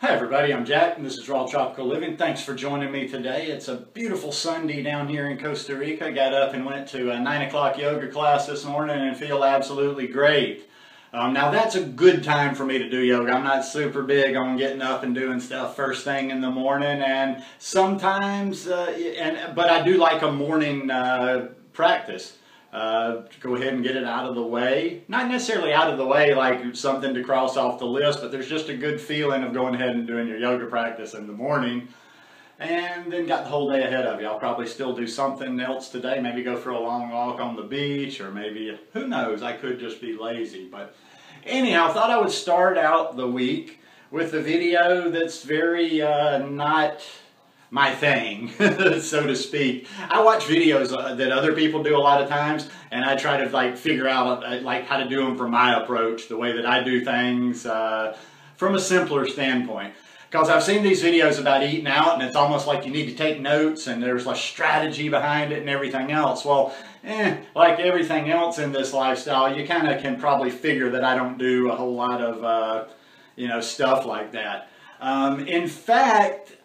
Hi everybody, I'm Jack and this is Raw Tropical Living. Thanks for joining me today. It's a beautiful Sunday down here in Costa Rica. Got up and went to a 9 o'clock yoga class this morning and feel absolutely great. Now that's a good time for me to do yoga. I'm not super big on getting up and doing stuff first thing in the morning, and sometimes, but I do like a morning practice. Go ahead and get it out of the way. Not necessarily out of the way like something to cross off the list, but there's just a good feeling of going ahead and doing your yoga practice in the morning. And then got the whole day ahead of you. I'll probably still do something else today. Maybe go for a long walk on the beach, or maybe, who knows, I could just be lazy. But anyhow, I thought I would start out the week with a video that's very not my thing, so to speak. I watch videos that other people do a lot of times, and I try to figure out how to do them from my approach, the way that I do things from a simpler standpoint. Because I've seen these videos about eating out, and it's almost like you need to take notes, and there's a strategy behind it and everything else. Well, like everything else in this lifestyle, you kind of can probably figure that I don't do a whole lot of stuff like that. In fact,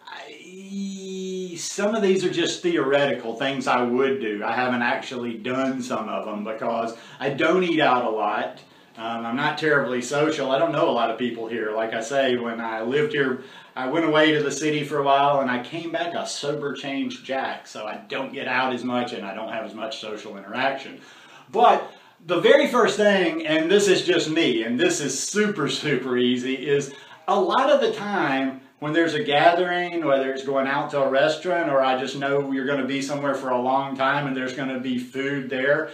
some of these are just theoretical things I would do. I haven't actually done some of them because I don't eat out a lot. I'm not terribly social. I don't know a lot of people here. Like I say, when I lived here, I went away to the city for a while and I came back a sober changed Jack. So I don't get out as much and I don't have as much social interaction. But the very first thing, and this is just me, and this is super, super easy, is a lot of the time when there's a gathering, whether it's going out to a restaurant or I just know you're going to be somewhere for a long time and there's going to be food there,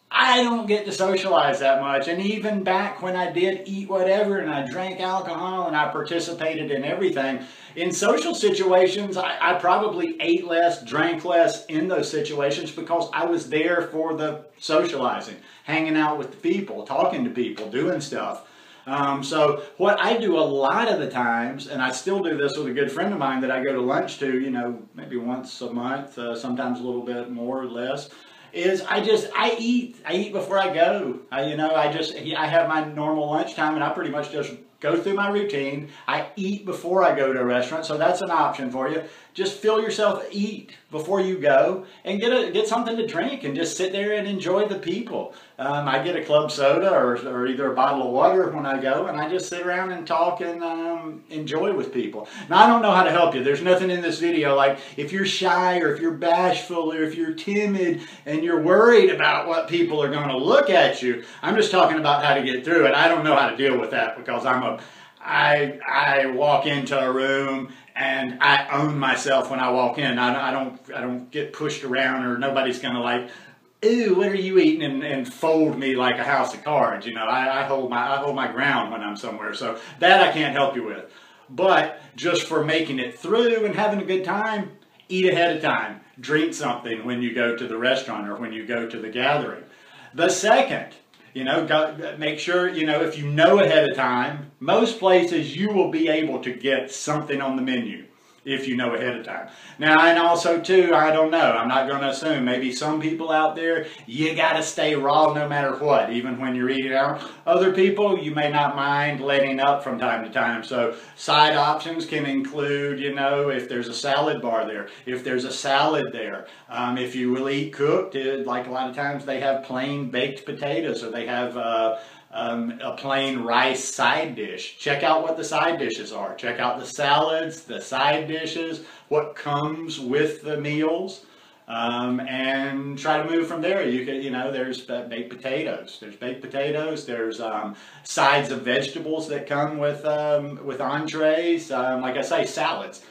I don't get to socialize that much. And even back when I did eat whatever and I drank alcohol and I participated in everything, in social situations, I probably ate less, drank less in those situations because I was there for the socializing, hanging out with the people, talking to people, doing stuff. So what I do a lot of the times, and I still do this with a good friend of mine that I go to lunch to, maybe once a month, sometimes a little bit more or less, is I eat before I go. I have my normal lunchtime and I pretty much just go through my routine. I eat before I go to a restaurant, so that's an option for you. Just fill yourself, eat before you go, and get something to drink and just sit there and enjoy the people. I get a club soda or either a bottle of water when I go, and I just sit around and talk and enjoy with people. Now, I don't know how to help you. There's nothing in this video like if you're shy or if you're bashful or if you're timid and you're worried about what people are going to look at you. I'm just talking about how to get through it. I don't know how to deal with that because I walk into a room and I own myself when I walk in. I don't get pushed around, or nobody's gonna like, ooh, what are you eating, and fold me like a house of cards. I hold my ground when I'm somewhere. So that I can't help you with. But just for making it through and having a good time, eat ahead of time. Drink something when you go to the restaurant or when you go to the gathering. The second, make sure, if you know ahead of time, most places you will be able to get something on the menu if you know ahead of time. Now, and also too, I don't know, I'm not going to assume, maybe some people out there, you got to stay raw no matter what, even when you're eating out. Other people, you may not mind letting up from time to time. So side options can include, if there's a salad bar there, if there's a salad there, if you will eat cooked, like a lot of times they have plain baked potatoes, or they have a plain rice side dish. Check out what the side dishes are. Check out the salads, the side dishes, what comes with the meals, and try to move from there. You could, there's baked potatoes. There's baked potatoes. There's sides of vegetables that come with entrees. Like I say, salads.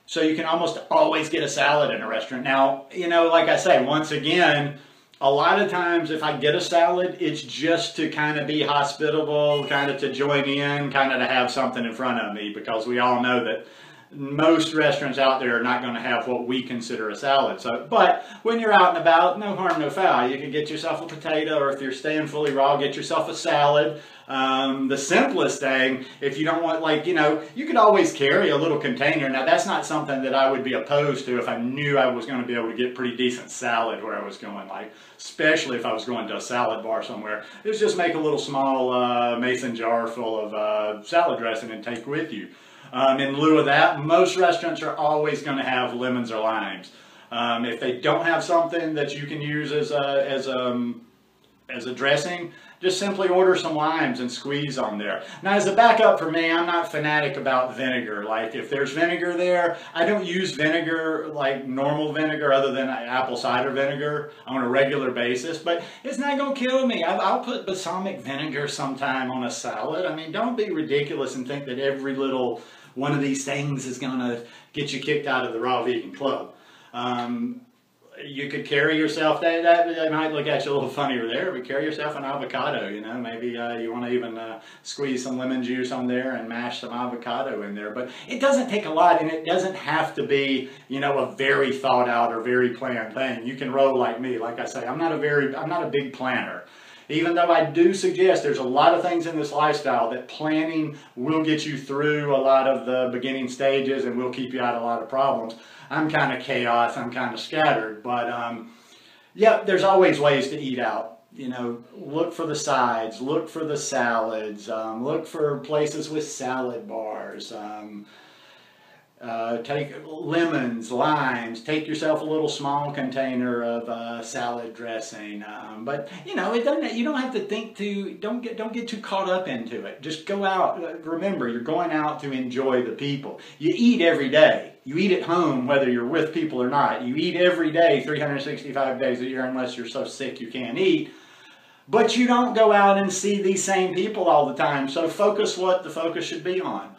So you can almost always get a salad in a restaurant. Now, like I say, once again, a lot of times if I get a salad, it's just to kind of be hospitable, kind of to join in, kind of to have something in front of me, because we all know that most restaurants out there are not going to have what we consider a salad. So, but when you're out and about, no harm, no foul. You can get yourself a potato, or if you're staying fully raw, get yourself a salad. The simplest thing, if you don't want, you could always carry a little container. Now, that's not something that I would be opposed to if I knew I was going to be able to get pretty decent salad where I was going, especially if I was going to a salad bar somewhere. Just make a little small mason jar full of salad dressing and take with you. In lieu of that, most restaurants are always going to have lemons or limes. If they don't have something that you can use as a dressing, just simply order some limes and squeeze on there. Now, as a backup for me, I'm not fanatic about vinegar. Like, if there's vinegar there, I don't use vinegar like normal vinegar other than apple cider vinegar on a regular basis, but it's not going to kill me. I'll put balsamic vinegar sometime on a salad. I mean, don't be ridiculous and think that every little one of these things is going to get you kicked out of the Raw Vegan Club. You could carry yourself, that might look at you a little funnier there, but carry yourself an avocado, you know, maybe you want to even squeeze some lemon juice on there and mash some avocado in there. But it doesn't take a lot, and it doesn't have to be, you know, a very thought out or very planned thing. You can roll like me. Like I say, I'm not a big planner. Even though I do suggest there's a lot of things in this lifestyle that planning will get you through a lot of the beginning stages and will keep you out of a lot of problems. I'm kind of chaos, I'm kind of scattered, but yeah, there's always ways to eat out. You know, look for the sides, look for the salads, look for places with salad bars. Take lemons, limes, take yourself a little small container of salad dressing. But you know, it doesn't. You don't have to think don't get too caught up into it. Just go out. Remember, you're going out to enjoy the people. You eat every day. You eat at home whether you're with people or not. You eat every day, 365 days a year, unless you're so sick you can't eat. But you don't go out and see these same people all the time. So focus what the focus should be on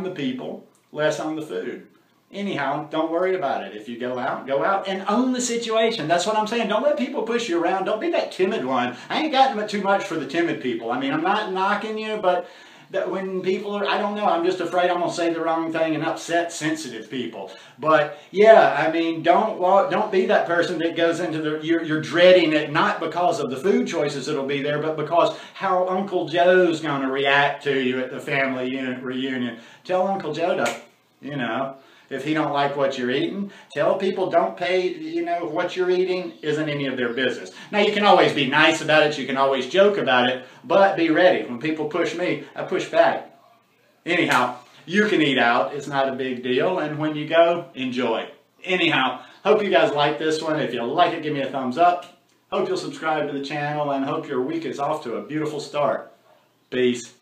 the people, less on the food. Anyhow, don't worry about it. If you go out and own the situation. That's what I'm saying. Don't let people push you around. Don't be that timid one. I ain't got too much for the timid people. I mean, I'm not knocking you, but that when people are, I don't know, I'm just afraid I'm going to say the wrong thing and upset sensitive people. But yeah, I mean, don't be that person that goes into you're dreading it, not because of the food choices that'll be there, but because how Uncle Joe's going to react to you at the family reunion. Tell Uncle Joe to, you know, if he don't like what you're eating, tell people don't pay, you know, what you're eating isn't any of their business. Now, you can always be nice about it. You can always joke about it, but be ready. When people push me, I push back. Anyhow, you can eat out. It's not a big deal. And when you go, enjoy. Anyhow, hope you guys like this one. If you like it, give me a thumbs up. Hope you'll subscribe to the channel and hope your week is off to a beautiful start. Peace.